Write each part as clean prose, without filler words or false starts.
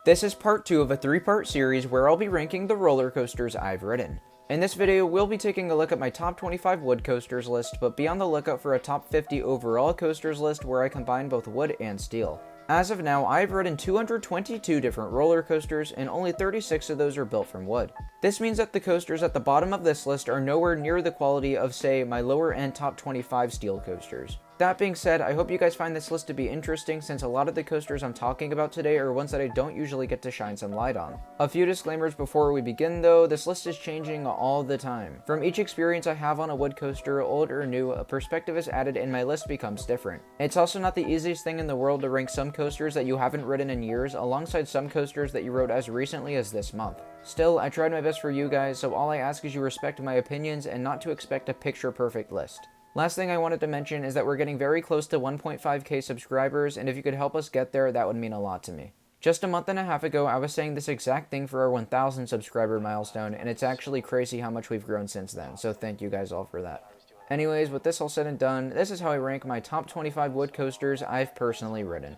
This is part 2 of a 3-part series where I'll be ranking the roller coasters I've ridden. In this video, we'll be taking a look at my top 25 wood coasters list, but be on the lookout for a top 50 overall coasters list where I combine both wood and steel. As of now, I've ridden 222 different roller coasters, and only 36 of those are built from wood. This means that the coasters at the bottom of this list are nowhere near the quality of, say, my lower end top 25 steel coasters. That being said, I hope you guys find this list to be interesting since a lot of the coasters I'm talking about today are ones that I don't usually get to shine some light on. A few disclaimers before we begin though, this list is changing all the time. From each experience I have on a wood coaster, old or new, a perspective is added and my list becomes different. It's also not the easiest thing in the world to rank some coasters that you haven't ridden in years alongside some coasters that you rode as recently as this month. Still, I tried my best for you guys, so all I ask is you respect my opinions and not to expect a picture-perfect list. Last thing I wanted to mention is that we're getting very close to 1.5k subscribers, and if you could help us get there, that would mean a lot to me. Just a month and a half ago, I was saying this exact thing for our 1,000 subscriber milestone, and it's actually crazy how much we've grown since then, so thank you guys all for that. Anyways, with this all said and done, this is how I rank my top 25 wood coasters I've personally ridden.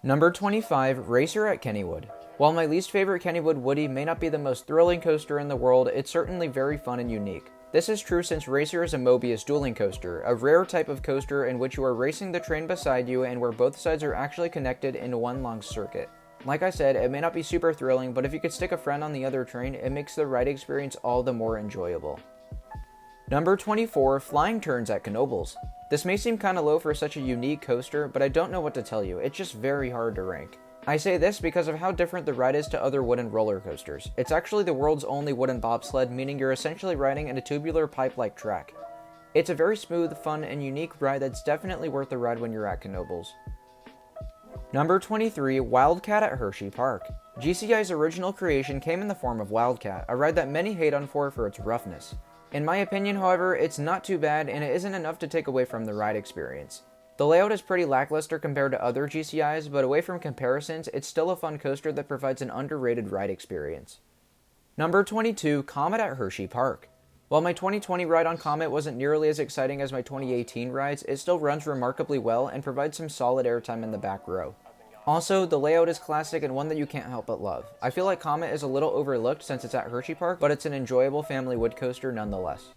Number 25, Racer at Kennywood. While my least favorite Kennywood Woody may not be the most thrilling coaster in the world, it's certainly very fun and unique. This is true since Racer is a Mobius dueling coaster, a rare type of coaster in which you are racing the train beside you and where both sides are actually connected in one long circuit. Like I said, it may not be super thrilling, but if you could stick a friend on the other train, it makes the ride experience all the more enjoyable. Number 24, Flying Turns at Knoebels. This may seem kinda low for such a unique coaster, but I don't know what to tell you, it's just very hard to rank. I say this because of how different the ride is to other wooden roller coasters. It's actually the world's only wooden bobsled, meaning you're essentially riding in a tubular pipe-like track. It's a very smooth, fun, and unique ride that's definitely worth the ride when you're at Knoebels. Number 23, Wildcat at Hershey Park. GCI's original creation came in the form of Wildcat, a ride that many hate on for its roughness. In my opinion, however, it's not too bad, and it isn't enough to take away from the ride experience. The layout is pretty lackluster compared to other GCIs, but away from comparisons, it's still a fun coaster that provides an underrated ride experience. Number 22, Comet at Hershey Park. While my 2020 ride on Comet wasn't nearly as exciting as my 2018 rides, it still runs remarkably well and provides some solid airtime in the back row. Also, the layout is classic and one that you can't help but love. I feel like Comet is a little overlooked since it's at Hershey Park, but it's an enjoyable family wood coaster nonetheless.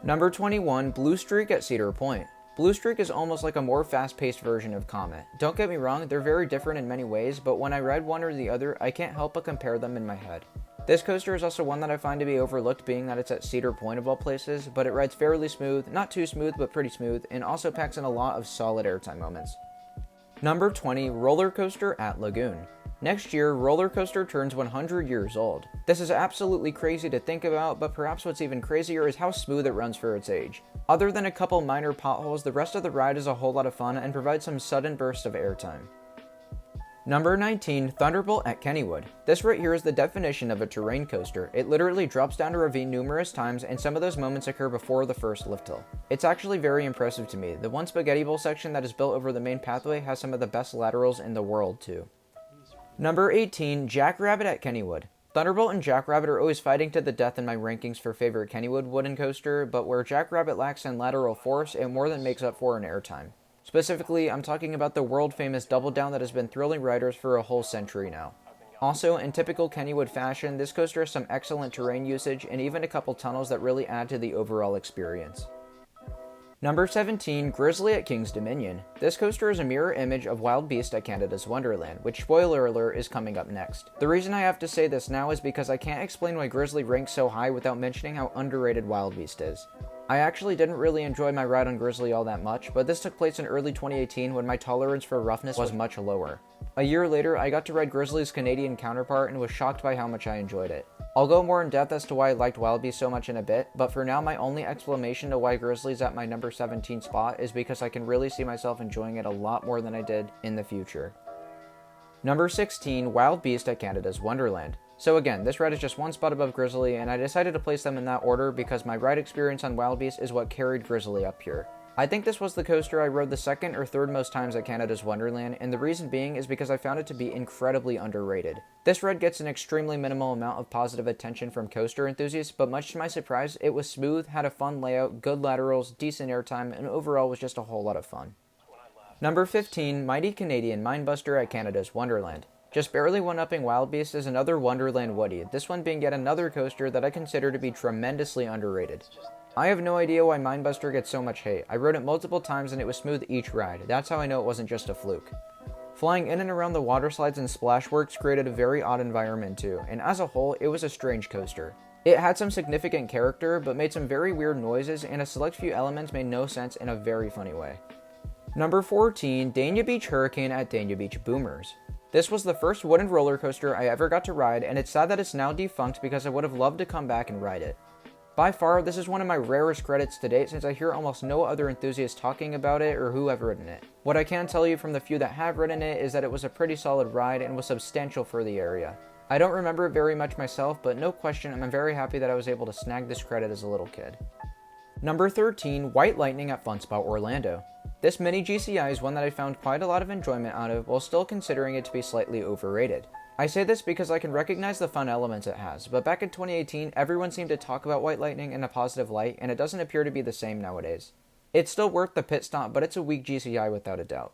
Number 21, Blue Streak at Cedar Point. Blue Streak is almost like a more fast-paced version of Comet. Don't get me wrong, they're very different in many ways, but when I ride one or the other, I can't help but compare them in my head. This coaster is also one that I find to be overlooked being that it's at Cedar Point of all places, but it rides fairly smooth, not too smooth but pretty smooth, and also packs in a lot of solid airtime moments. Number 20, Roller Coaster at Lagoon. Next year, Roller Coaster turns 100 years old. This is absolutely crazy to think about, but perhaps what's even crazier is how smooth it runs for its age. Other than a couple minor potholes, the rest of the ride is a whole lot of fun and provides some sudden bursts of airtime. Number 19, Thunderbolt at Kennywood. This right here is the definition of a terrain coaster. It literally drops down a ravine numerous times, and some of those moments occur before the first lift hill. It's actually very impressive to me. The one spaghetti bowl section that is built over the main pathway has some of the best laterals in the world too. Number 18, Jackrabbit at Kennywood. Thunderbolt and Jackrabbit are always fighting to the death in my rankings for favorite Kennywood wooden coaster, but where Jackrabbit lacks in lateral force, it more than makes up for in airtime. Specifically, I'm talking about the world-famous double down that has been thrilling riders for a whole century now. Also, in typical Kennywood fashion, this coaster has some excellent terrain usage and even a couple tunnels that really add to the overall experience. Number 17, Grizzly at King's Dominion. This coaster is a mirror image of Wild Beast at Canada's Wonderland, which, spoiler alert, is coming up next. The reason I have to say this now is because I can't explain why Grizzly ranks so high without mentioning how underrated Wild Beast is. I actually didn't really enjoy my ride on Grizzly all that much, but this took place in early 2018 when my tolerance for roughness was much lower. A year later, I got to ride Grizzly's Canadian counterpart and was shocked by how much I enjoyed it. I'll go more in depth as to why I liked Wild Beast so much in a bit, but for now my only explanation to why Grizzly's at my number 17 spot is because I can really see myself enjoying it a lot more than I did in the future. Number 16, Wild Beast at Canada's Wonderland. So again, this ride is just one spot above Grizzly, and I decided to place them in that order because my ride experience on Wild Beast is what carried Grizzly up here. I think this was the coaster I rode the second or third most times at Canada's Wonderland, and the reason being is because I found it to be incredibly underrated. This ride gets an extremely minimal amount of positive attention from coaster enthusiasts, but much to my surprise, it was smooth, had a fun layout, good laterals, decent airtime, and overall was just a whole lot of fun. Number 15, Mighty Canadian Mindbuster at Canada's Wonderland. Just barely one-upping Wild Beast is another Wonderland Woody, this one being yet another coaster that I consider to be tremendously underrated. I have no idea why Mindbuster gets so much hate. I rode it multiple times and it was smooth each ride. That's how I know it wasn't just a fluke. Flying in and around the water slides and splashworks created a very odd environment too, and as a whole, it was a strange coaster. It had some significant character, but made some very weird noises, and a select few elements made no sense in a very funny way. Number 14, Dania Beach Hurricane at Dania Beach Boomers. This was the first wooden roller coaster I ever got to ride, and it's sad that it's now defunct because I would have loved to come back and ride it. By far, this is one of my rarest credits to date since I hear almost no other enthusiasts talking about it or who have ridden it. What I can tell you from the few that have ridden it is that it was a pretty solid ride and was substantial for the area. I don't remember it very much myself, but no question I'm very happy that I was able to snag this credit as a little kid. Number 13, White Lightning at Funspot Orlando. This mini GCI is one that I found quite a lot of enjoyment out of while still considering it to be slightly overrated. I say this because I can recognize the fun elements it has, but back in 2018, everyone seemed to talk about White Lightning in a positive light, and it doesn't appear to be the same nowadays. It's still worth the pit stop, but it's a weak GCI without a doubt.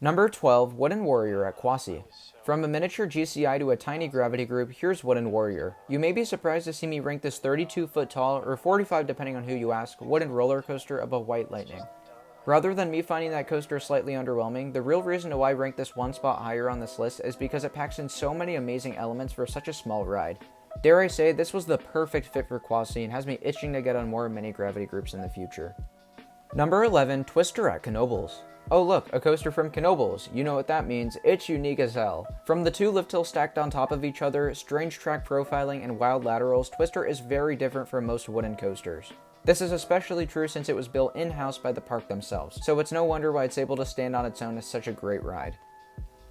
Number 12, Wooden Warrior at Quasi. From a miniature GCI to a tiny gravity group, here's Wooden Warrior. You may be surprised to see me rank this 32-foot tall, or 45 depending on who you ask, wooden roller coaster above White Lightning. Rather than me finding that coaster slightly underwhelming, the real reason to why I rank this one spot higher on this list is because it packs in so many amazing elements for such a small ride. Dare I say, this was the perfect fit for Quasi and has me itching to get on more mini gravity groups in the future. Number 11, Twister at Knoebels. Oh look, a coaster from Knoebels. You know what that means, it's unique as hell. From the two lift hills stacked on top of each other, strange track profiling, and wild laterals, Twister is very different from most wooden coasters. This is especially true since it was built in-house by the park themselves, so it's no wonder why it's able to stand on its own as such a great ride.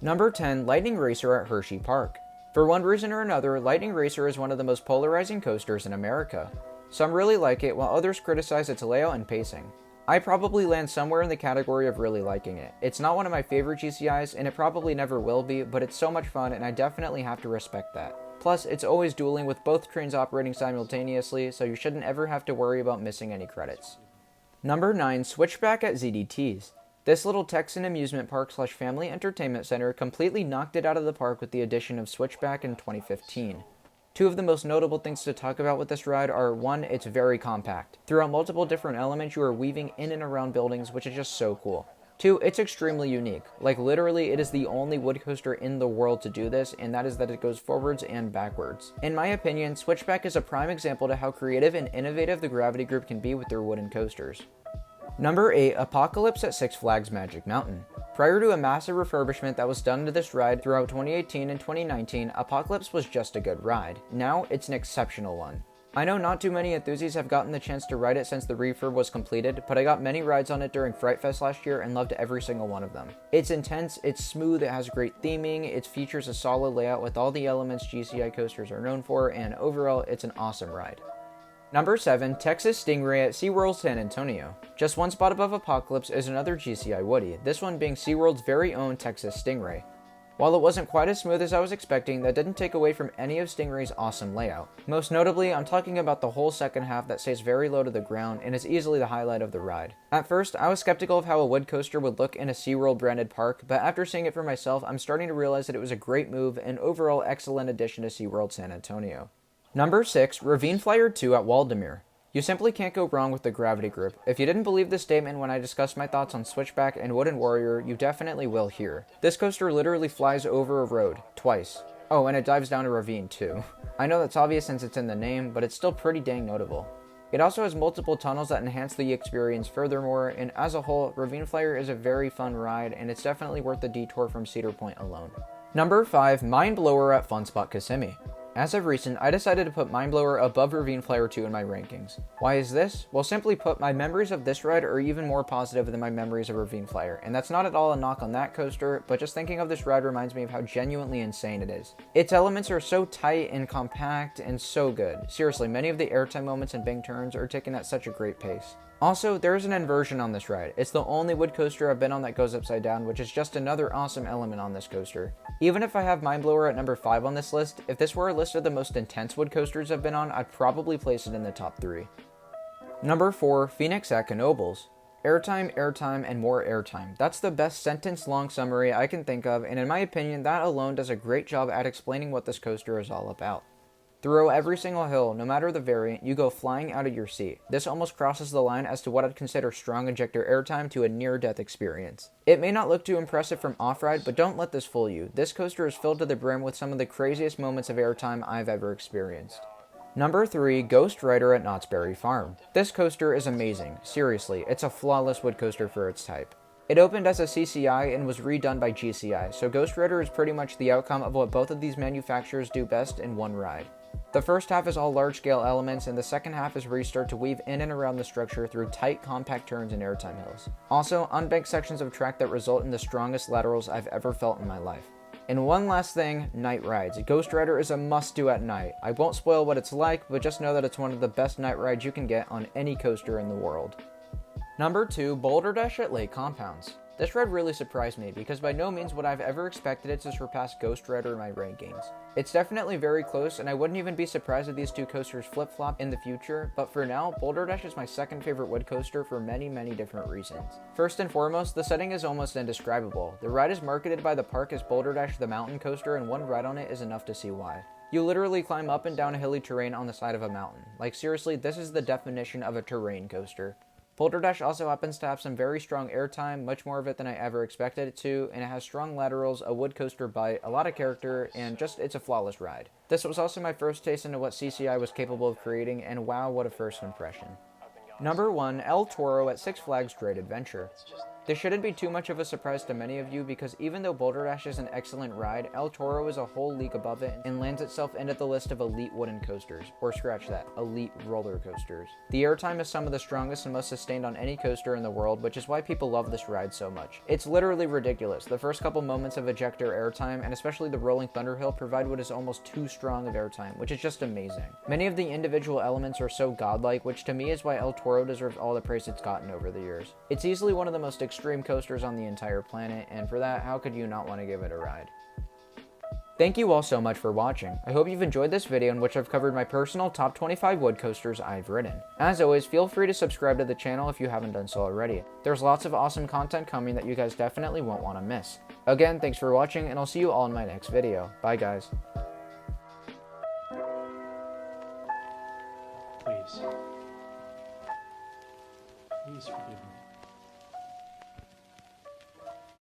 Number 10, Lightning Racer at Hershey Park. For one reason or another, Lightning Racer is one of the most polarizing coasters in America. Some really like it, while others criticize its layout and pacing. I probably land somewhere in the category of really liking it. It's not one of my favorite GCIs, and it probably never will be, but it's so much fun and I definitely have to respect that. Plus, it's always dueling with both trains operating simultaneously, so you shouldn't ever have to worry about missing any credits. Number 9, Switchback at Zdts. This little Texan amusement park / family entertainment center completely knocked it out of the park with the addition of Switchback in 2015. Two of the most notable things to talk about with this ride are, 1, it's very compact. Throughout multiple different elements, you are weaving in and around buildings, which is just so cool. 2, it's extremely unique. Like literally, it is the only wood coaster in the world to do this, and that is that it goes forwards and backwards. In my opinion, Switchback is a prime example to how creative and innovative the Gravity Group can be with their wooden coasters. Number 8, Apocalypse at Six Flags Magic Mountain. Prior to a massive refurbishment that was done to this ride throughout 2018 and 2019, Apocalypse was just a good ride. Now, it's an exceptional one. I know not too many enthusiasts have gotten the chance to ride it since the refurb was completed, but I got many rides on it during Fright Fest last year and loved every single one of them. It's intense, it's smooth, it has great theming, it features a solid layout with all the elements GCI coasters are known for, and overall, it's an awesome ride. Number 7, Texas Stingray at SeaWorld San Antonio. Just one spot above Apocalypse is another GCI Woody, this one being SeaWorld's very own Texas Stingray. While it wasn't quite as smooth as I was expecting, that didn't take away from any of Stingray's awesome layout. Most notably, I'm talking about the whole second half that stays very low to the ground and is easily the highlight of the ride. At first, I was skeptical of how a wood coaster would look in a SeaWorld branded park, but after seeing it for myself, I'm starting to realize that it was a great move and overall excellent addition to SeaWorld San Antonio. Number 6, Ravine Flyer 2 at Waldemir. You simply can't go wrong with the Gravity Group. If you didn't believe this statement when I discussed my thoughts on Switchback and Wooden Warrior, you definitely will here. This coaster literally flies over a road, twice. Oh, and it dives down a ravine too. I know that's obvious since it's in the name, but it's still pretty dang notable. It also has multiple tunnels that enhance the experience furthermore, and as a whole, Ravine Flyer is a very fun ride, and it's definitely worth the detour from Cedar Point alone. Number 5, Mind Blower at Funspot Kissimmee. As of recent, I decided to put Mind Blower above Ravine Flyer 2 in my rankings. Why is this? Well, simply put, my memories of this ride are even more positive than my memories of Ravine Flyer, and that's not at all a knock on that coaster, but just thinking of this ride reminds me of how genuinely insane it is. Its elements are so tight and compact and so good. Seriously, many of the airtime moments and big turns are taken at such a great pace. Also, there is an inversion on this ride. It's the only wood coaster I've been on that goes upside down, which is just another awesome element on this coaster. Even if I have Mind Blower at number 5 on this list, if this were a list of the most intense wood coasters I've been on, I'd probably place it in the top 3. Number 4, Phoenix at Knoebels. Airtime, airtime, and more airtime. That's the best sentence-long summary I can think of, and in my opinion, that alone does a great job at explaining what this coaster is all about. Through every single hill, no matter the variant, you go flying out of your seat. This almost crosses the line as to what I'd consider strong ejector airtime to a near-death experience. It may not look too impressive from off-ride, but don't let this fool you. This coaster is filled to the brim with some of the craziest moments of airtime I've ever experienced. Number 3, Ghost Rider at Knott's Berry Farm. This coaster is amazing. Seriously, it's a flawless wood coaster for its type. It opened as a CCI and was redone by GCI, so Ghost Rider is pretty much the outcome of what both of these manufacturers do best in one ride. The first half is all large-scale elements, and the second half is where you start to weave in and around the structure through tight, compact turns and airtime hills. Also, unbanked sections of track that result in the strongest laterals I've ever felt in my life. And one last thing, night rides. Ghost Rider is a must-do at night. I won't spoil what it's like, but just know that it's one of the best night rides you can get on any coaster in the world. Number 2, Boulder Dash at Lake Compounds. This ride really surprised me because by no means would I have ever expected it to surpass Ghost Rider in my rankings. It's definitely very close, and I wouldn't even be surprised if these two coasters flip-flop in the future, but for now, Boulder Dash is my second favorite wood coaster for many different reasons. First and foremost, the setting is almost indescribable. The ride is marketed by the park as Boulder Dash the mountain coaster, and one ride on it is enough to see why. You literally climb up and down hilly terrain on the side of a mountain. Like seriously, this is the definition of a terrain coaster. Boulder Dash also happens to have some very strong airtime, much more of it than I ever expected it to, and it has strong laterals, a wood coaster bite, a lot of character, and just it's a flawless ride. This was also my first taste into what CCI was capable of creating, and wow, what a first impression. Number 1, El Toro at Six Flags Great Adventure. This shouldn't be too much of a surprise to many of you because even though Boulder Dash is an excellent ride, El Toro is a whole league above it and lands itself into the list of elite wooden coasters, or scratch that, elite roller coasters. The airtime is some of the strongest and most sustained on any coaster in the world, which is why people love this ride so much. It's literally ridiculous. The first couple moments of ejector airtime, and especially the rolling thunder hill, provide what is almost too strong of airtime, which is just amazing. Many of the individual elements are so godlike, which to me is why El Toro deserves all the praise it's gotten over the years. It's easily one of the most extreme coasters on the entire planet, and for that, how could you not want to give it a ride? Thank you all so much for watching. I hope you've enjoyed this video in which I've covered my personal top 25 wood coasters I've ridden. As always, feel free to subscribe to the channel if you haven't done so already. There's lots of awesome content coming that you guys definitely won't want to miss. Again, thanks for watching, and I'll see you all in my next video. Bye guys.